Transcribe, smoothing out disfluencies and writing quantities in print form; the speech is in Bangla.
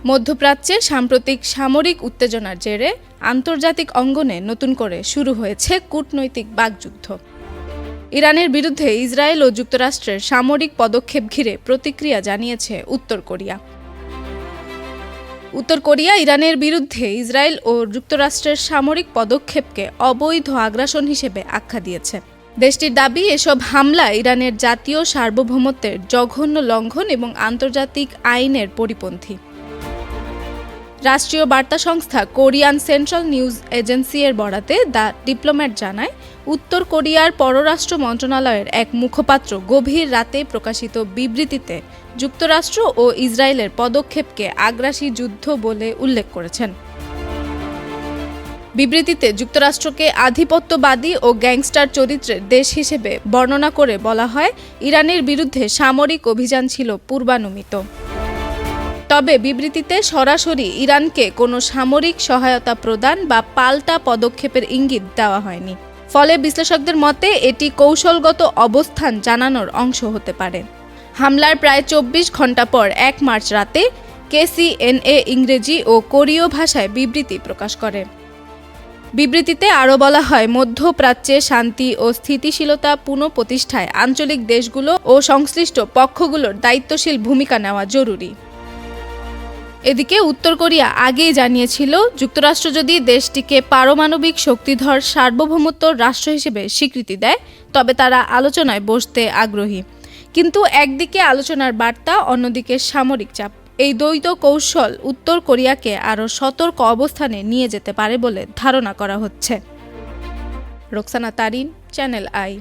মধ্যপ্রাচ্যে সাম্প্রতিক সামরিক উত্তেজনার জেরে আন্তর্জাতিক অঙ্গনে নতুন করে শুরু হয়েছে কূটনৈতিক বাকযুদ্ধ। ইরানের বিরুদ্ধে ইসরায়েল ও যুক্তরাষ্ট্রের সামরিক পদক্ষেপ ঘিরে প্রতিক্রিয়া জানিয়েছে উত্তর কোরিয়া। উত্তর কোরিয়া ইরানের বিরুদ্ধে ইসরায়েল ও যুক্তরাষ্ট্রের সামরিক পদক্ষেপকে অবৈধ আগ্রাসন হিসেবে আখ্যা দিয়েছে। দেশটির দাবি, এসব হামলা ইরানের জাতীয় সার্বভৌমত্বের জঘন্য লঙ্ঘন এবং আন্তর্জাতিক আইনের পরিপন্থী। রাষ্ট্রীয় বার্তা সংস্থা কোরিয়ান সেন্ট্রাল নিউজ এজেন্সি এর বরাতে দ্য ডিপ্লোম্যাট জানায়, উত্তর কোরিয়ার পররাষ্ট্র মন্ত্রণালয়ের এক মুখপাত্র গভীর রাতে প্রকাশিত বিবৃতিতে যুক্তরাষ্ট্র ও ইসরায়েলের পদক্ষেপকে আগ্রাসী যুদ্ধ বলে উল্লেখ করেছেন। বিবৃতিতে যুক্তরাষ্ট্রকে আধিপত্যবাদী ও গ্যাংস্টার চরিত্রের দেশ হিসেবে বর্ণনা করে বলা হয়, ইরানের বিরুদ্ধে সামরিক অভিযান ছিল পূর্বানুমিত। তবে বিবৃতিতে সরাসরি ইরানকে কোনো সামরিক সহায়তা প্রদান বা পাল্টা পদক্ষেপের ইঙ্গিত দেওয়া হয়নি। ফলে বিশ্লেষকদের মতে এটি কৌশলগত অবস্থান জানানোর অংশ হতে পারে। হামলার প্রায় ২৪ ঘণ্টা পর ১ মার্চ রাতে KCNA ইংরেজি ও কোরীয় ভাষায় বিবৃতি প্রকাশ করে। বিবৃতিতে আরও বলা হয়, মধ্যপ্রাচ্যে শান্তি ও স্থিতিশীলতা পুনঃপ্রতিষ্ঠায় আঞ্চলিক দেশগুলো ও সংশ্লিষ্ট পক্ষগুলোর দায়িত্বশীল ভূমিকা নেওয়া জরুরি। এদিকে উত্তর কোরিয়া আগেই জানিয়েছিল, যুক্তরাষ্ট্র যদি দেশটিকে পারমাণবিক শক্তিধর সার্বভৌমত্ব রাষ্ট্র হিসেবে স্বীকৃতি দেয়, তবে তারা আলোচনায় বসতে আগ্রহী। কিন্তু একদিকে আলোচনার বার্তা, অন্যদিকে সামরিক চাপ, এই দ্বৈত কৌশল উত্তর কোরিয়াকে আরও সতর্ক অবস্থানে নিয়ে যেতে পারে বলে ধারণা করা হচ্ছে। Roksana Tarin, channel I.